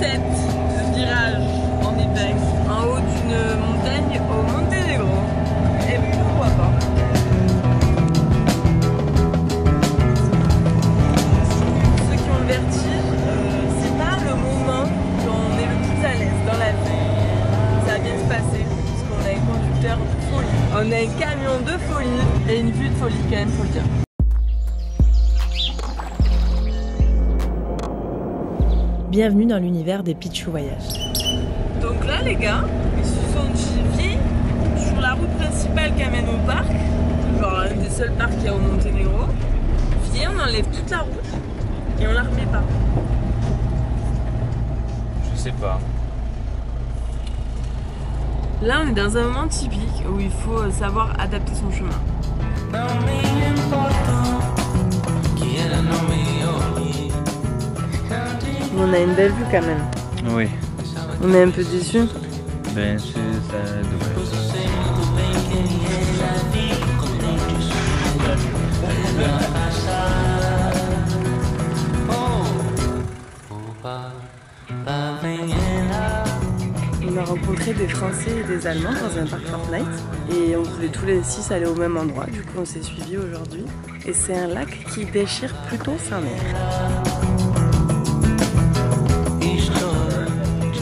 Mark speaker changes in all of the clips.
Speaker 1: 7 virages en épingle en haut d'une montagne au Monténégro. Et pourquoi pas. Ceux qui ont le vertige, c'est pas le moment où on est le plus à l'aise dans la vie. Ça va bien se passer parce qu'on a un conducteur de folie. On a un camion de folie et une vue de folie quand même, faut le dire.
Speaker 2: Bienvenue dans l'univers des Pichou Voyages.
Speaker 1: Donc là les gars, ils se sont dit sur la route principale qui amène au parc, genre un des seuls parcs qu'il y a au Monténégro. Viens, on enlève toute la route et on la remet pas.
Speaker 3: Je sais pas.
Speaker 1: Là on est dans un moment typique où il faut savoir adapter son chemin. On a une belle vue quand même.
Speaker 3: Oui.
Speaker 1: On est un peu déçus.
Speaker 3: Ben c'est ça devrait.
Speaker 1: On a rencontré des Français et des Allemands dans un parc Fortnite et on voulait tous les 6 aller au même endroit, du coup on s'est suivis aujourd'hui. Et c'est un lac qui déchire plutôt sa mère.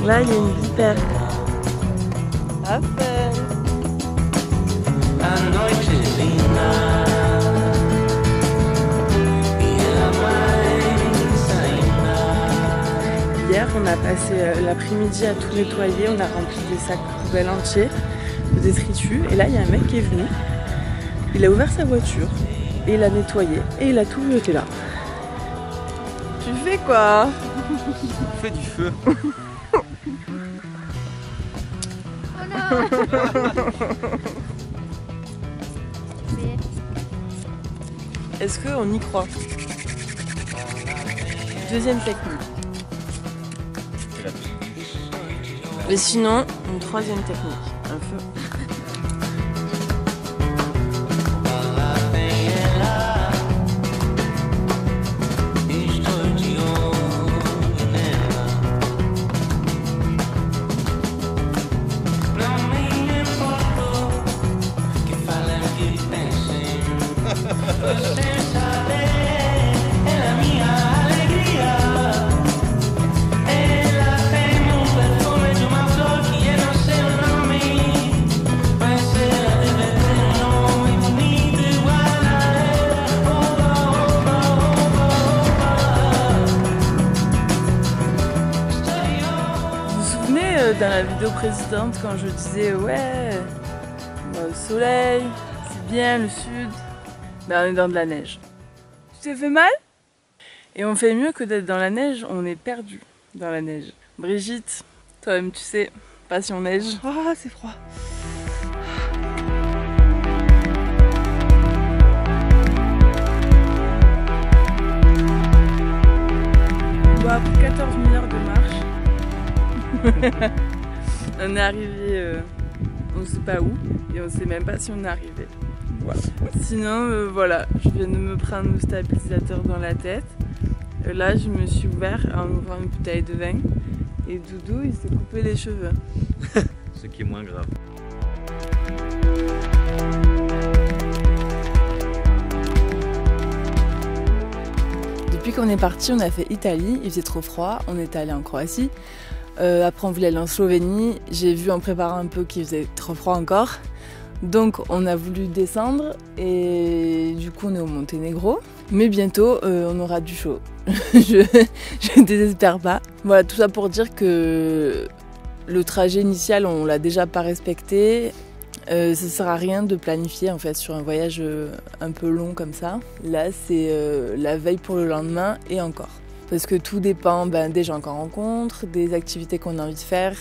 Speaker 1: Là il y a une vipère. Hier, on a passé l'après-midi à tout nettoyer, on a rempli des sacs poubelles entiers de détritus. Et là, il y a un mec qui est venu, il a ouvert sa voiture, et il a nettoyé, et il a tout jeté là. Tu fais quoi?
Speaker 3: Fais du feu.
Speaker 1: Est-ce qu'on y croit? Deuxième technique. Et sinon, une troisième technique, un feu. Dans la vidéo précédente, quand je disais ouais, le soleil, c'est bien le sud, ben on est dans de la neige. Tu t'es fait mal? Et on fait mieux que d'être dans la neige, on est perdu dans la neige. Brigitte, toi-même tu sais, passion neige. Ah, c'est froid. Bon, après 14 000 heures de marche, on est arrivé, on sait pas où, et on sait même pas si on est arrivé. Voilà. Sinon, voilà, je viens de me prendre le stabilisateur dans la tête. Là, je me suis ouvert en ouvrant une bouteille de vin, et Doudou, il s'est coupé les cheveux.
Speaker 3: Ce qui est moins grave.
Speaker 1: Depuis qu'on est parti, on a fait Italie, il faisait trop froid, on est allé en Croatie. Après on voulait aller en Slovénie, j'ai vu en préparant un peu qu'il faisait trop froid encore. Donc on a voulu descendre et du coup on est au Monténégro. Mais bientôt on aura du chaud. je désespère pas. Voilà, tout ça pour dire que le trajet initial on l'a déjà pas respecté. Ça sert à rien de planifier en fait sur un voyage un peu long comme ça. Là c'est la veille pour le lendemain et encore. Parce que tout dépend des gens qu'on rencontre, des activités qu'on a envie de faire,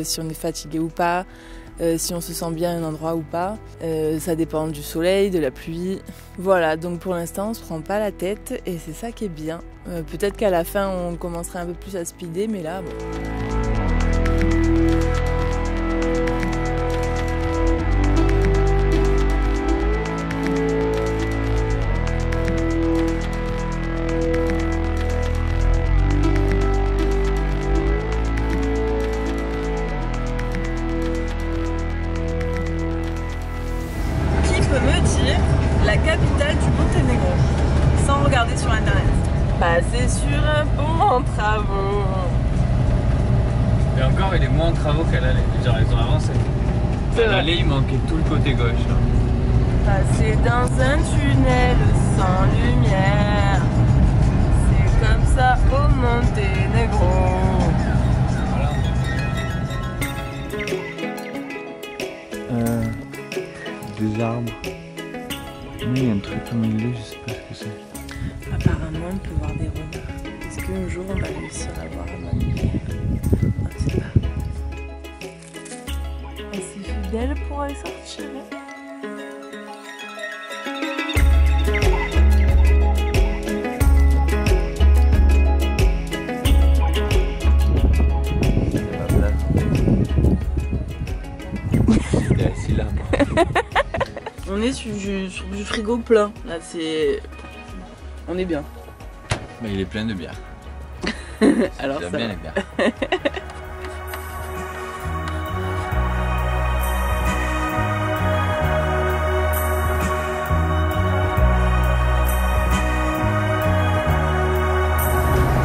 Speaker 1: si on est fatigué ou pas, si on se sent bien à un endroit ou pas. Ça dépend du soleil, de la pluie. Voilà, donc pour l'instant on se prend pas la tête et c'est ça qui est bien. Peut-être qu'à la fin on commencera un peu plus à speeder, mais là bon.
Speaker 3: il est moins en travaux qu'à l'aller. Genre, ils ont avancé. À l'aller, il manquait tout le côté gauche. Là.
Speaker 1: Passer dans un tunnel sans lumière, c'est comme ça au Monténégro.
Speaker 3: Des arbres. Il y a un truc au milieu, je sais pas ce que c'est.
Speaker 1: Apparemment, on peut voir des renards. Est-ce qu'un jour on va réussir à voir un mammillaire? On ne sait pas. Elle s'est fait belle pour aller sortir.
Speaker 3: J'étais assis là, moi.
Speaker 1: On est sur du frigo plein. Là, c'est. On est bien.
Speaker 3: Mais il est plein de bière.
Speaker 1: Alors ça
Speaker 3: bien
Speaker 1: va.
Speaker 3: les bières.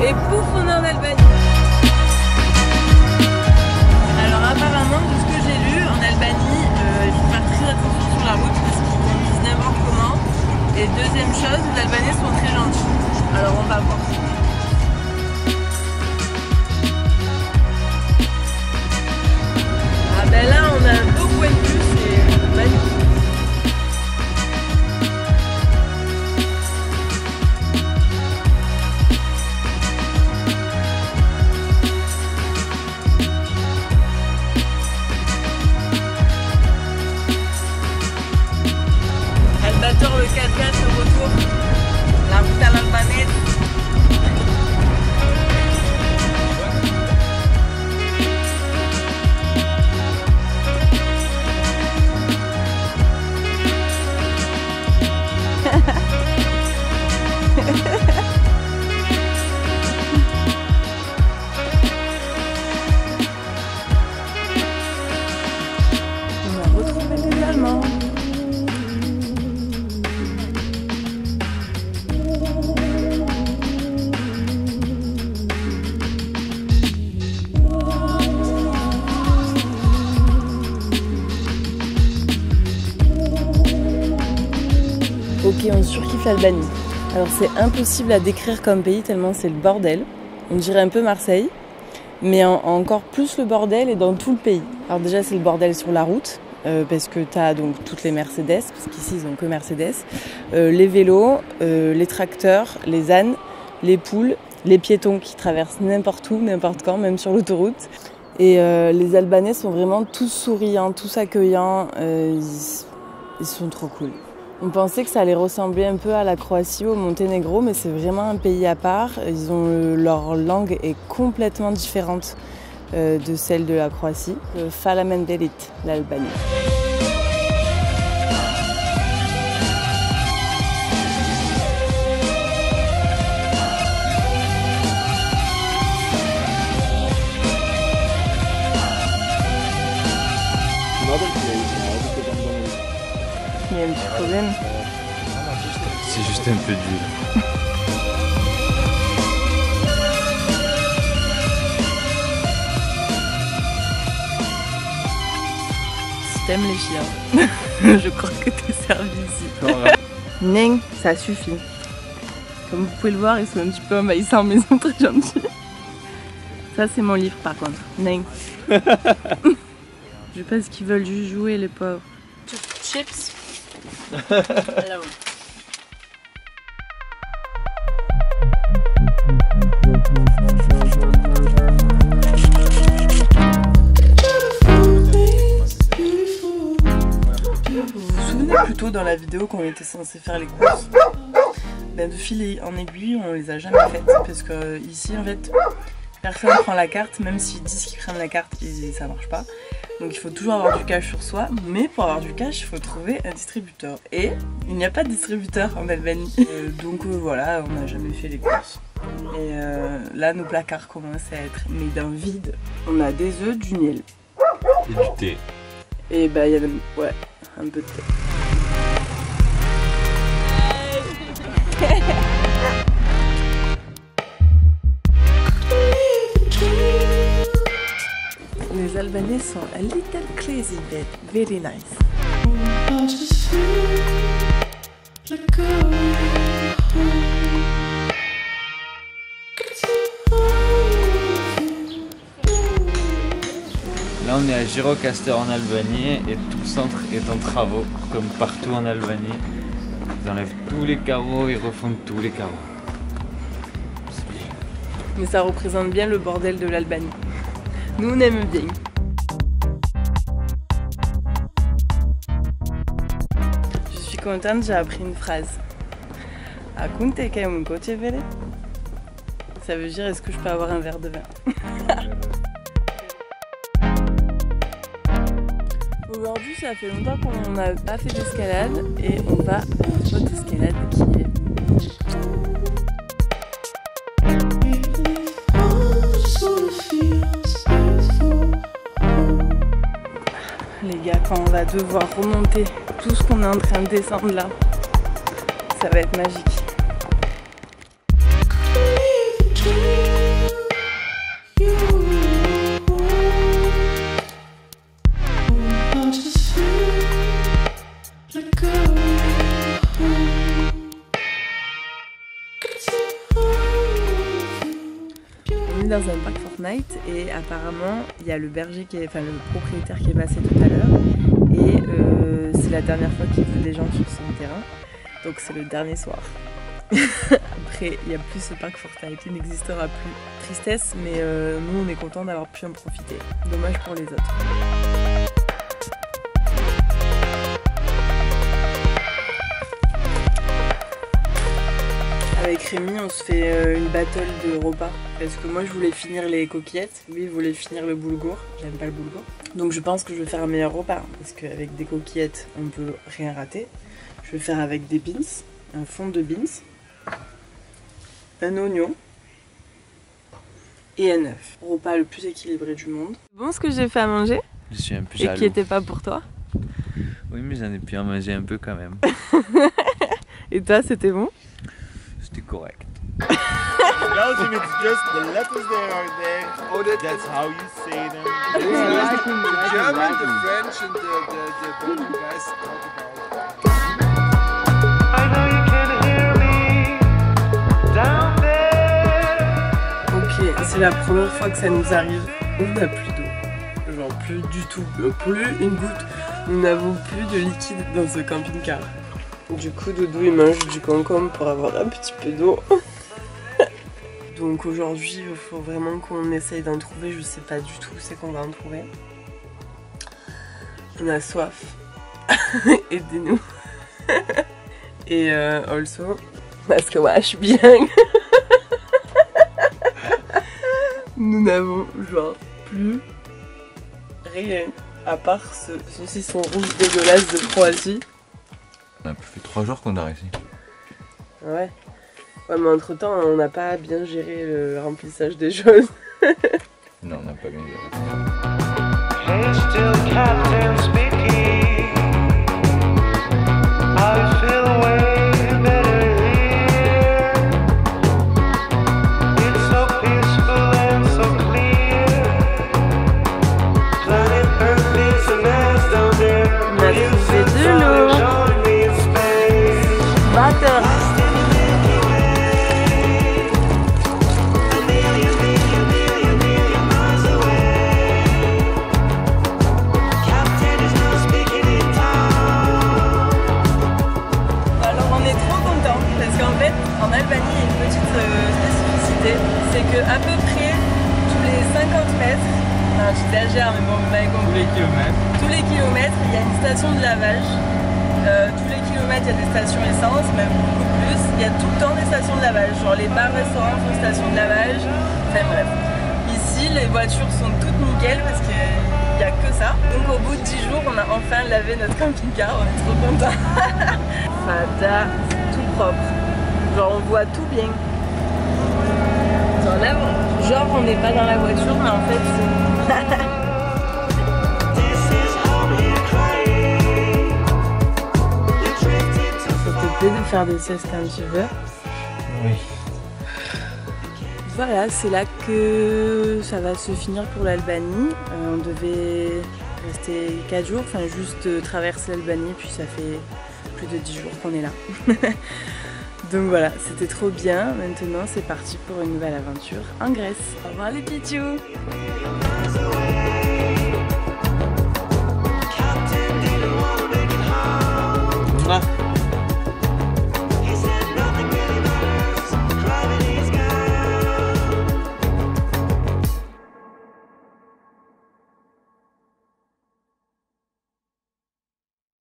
Speaker 1: Et pouf, on est en Albanie. Alors apparemment, de ce que j'ai lu, en Albanie, il faut faire très attention sur la route parce qu'ils conduisent n'importe comment. Et deuxième chose, les Albanais sont très gentils. Alors on va voir. Ah ben là, on a un beau point de vue, c'est magnifique. Albator le 4x4 au retour, la route à l'albanaise. On a retrouvé les Allemands. Ok, on surkiffe l'Albanie. Alors c'est impossible à décrire comme pays tellement c'est le bordel. On dirait un peu Marseille, mais encore plus le bordel est dans tout le pays. Alors déjà c'est le bordel sur la route, parce que tu as donc toutes les Mercedes, parce qu'ici ils n'ont que Mercedes, les vélos, les tracteurs, les ânes, les poules, les piétons qui traversent n'importe où, n'importe quand, même sur l'autoroute. Et les Albanais sont vraiment tous souriants, tous accueillants, ils sont trop cool. On pensait que ça allait ressembler un peu à la Croatie ou au Monténégro, mais c'est vraiment un pays à part. Leur langue est complètement différente de celle de la Croatie. Faleminderit, l'Albanie. Il y a un petit problème.
Speaker 3: C'est juste un peu d'huile.
Speaker 1: Si t'aimes les chiens, je crois que t'es servi ici. Neng, ça suffit. Comme vous pouvez le voir, ils sont un petit peu envahissants, mais ils sont très gentils. Ça, c'est mon livre par contre. Neng. Je sais pas ce qu'ils veulent juste jouer, les pauvres. Chips. Hello. Vous vous souvenez plutôt dans la vidéo qu'on était censé faire les courses? Ben de fil en aiguille, on les a jamais faites parce que ici en fait personne prend la carte, même s'ils disent qu'ils prennent la carte, ça marche pas. Donc il faut toujours avoir du cash sur soi, mais pour avoir du cash, il faut trouver un distributeur. Et il n'y a pas de distributeur en Albanie. Donc voilà, on n'a jamais fait les courses. Et là, nos placards commencent à être mais d'un vide. On a des œufs, du miel.
Speaker 3: Et du thé.
Speaker 1: Et bah il y a même, ouais, un peu de thé.
Speaker 2: Albanais sont a little crazy but very nice.
Speaker 3: Là on est à Gjirokastër en Albanie et tout le centre est en travaux comme partout en Albanie. Ils enlèvent tous les carreaux, ils refont tous les carreaux.
Speaker 1: Mais ça représente bien le bordel de l'Albanie. Nous on aime bien. Je suis contente, j'ai appris une phrase. Acum te cai un coche verde? Ça veut dire est-ce que je peux avoir un verre de vin? Aujourd'hui, ça fait longtemps qu'on n'a pas fait d'escalade et on va à un spot d'escalade qui est... Les gars, quand on va devoir remonter tout ce qu'on est en train de descendre là, ça va être magique. Dans un parc Fortnite et apparemment il y a le berger qui est, enfin le propriétaire qui est passé tout à l'heure et c'est la dernière fois qu'il veut des gens sur son terrain, donc c'est le dernier soir. Après il n'y a plus ce parc Fortnite, il n'existera plus. Tristesse, mais nous on est contents d'avoir pu en profiter. Dommage pour les autres. Avec Rémi, on se fait une battle de repas. Parce que moi, je voulais finir les coquillettes. Lui, il voulait finir le boulgour. J'aime pas le boulgour. Donc, je pense que je vais faire un meilleur repas. Parce qu'avec des coquillettes, on peut rien rater. Je vais faire avec des beans, un fond de beans, un oignon et un œuf. Repas le plus équilibré du monde. Bon, ce que j'ai fait à manger.
Speaker 3: Je suis un peu jaloux.
Speaker 1: Et qui n'était pas pour toi.
Speaker 3: Oui, mais j'en ai pu en manger un peu quand même.
Speaker 1: Et toi, c'était bon?
Speaker 3: C'était correct.
Speaker 4: Belgium, it's just the letters there are there. Oh, that's how you say them.
Speaker 5: The German, the French, and the Belgian guys talk about.
Speaker 6: I know you can hear me down there.
Speaker 1: Ok, c'est la première fois que ça nous arrive. On n'a plus d'eau. Genre plus du tout. Plus une goutte. Nous n'avons plus de liquide dans ce camping-car. Du coup, Doudou il mange du concombre pour avoir un petit peu d'eau. Donc aujourd'hui, il faut vraiment qu'on essaye d'en trouver. Je sais pas du tout où c'est qu'on va en trouver. On a soif. Aidez-nous. Et also, parce que ouais, je suis bien. Nous n'avons genre plus rien à part ce saucisson rouge dégueulasse de Croatie.
Speaker 7: On a fait 3 jours qu'on dort ici.
Speaker 1: Ouais. Ouais, mais entre temps, on n'a pas bien géré le remplissage des choses.
Speaker 7: Non, on n'a pas bien géré.
Speaker 1: À peu près tous les 50 mètres, enfin j'exagère mais bon vous m'avez compris, tous les kilomètres il y a une station de lavage, tous les kilomètres il y a des stations essence, même beaucoup plus, il y a tout le temps des stations de lavage, genre les bars restaurants font station de lavage, enfin bref. Ici les voitures sont toutes nickel parce qu'il n'y a que ça, donc au bout de 10 jours on a enfin lavé notre camping-car, on est trop contents. Fada, tout propre, genre on voit tout bien. Genre on n'est pas dans la voiture mais en fait c'est... Ça te plaît de faire des siestes quand tu veux?
Speaker 3: Oui.
Speaker 1: Voilà, c'est là que ça va se finir pour l'Albanie. On devait rester 4 jours, enfin juste traverser l'Albanie, puis ça fait plus de 10 jours qu'on est là. Donc voilà, c'était trop bien. Maintenant, c'est parti pour une nouvelle aventure en Grèce. Au revoir les pitchous!
Speaker 3: Mouah.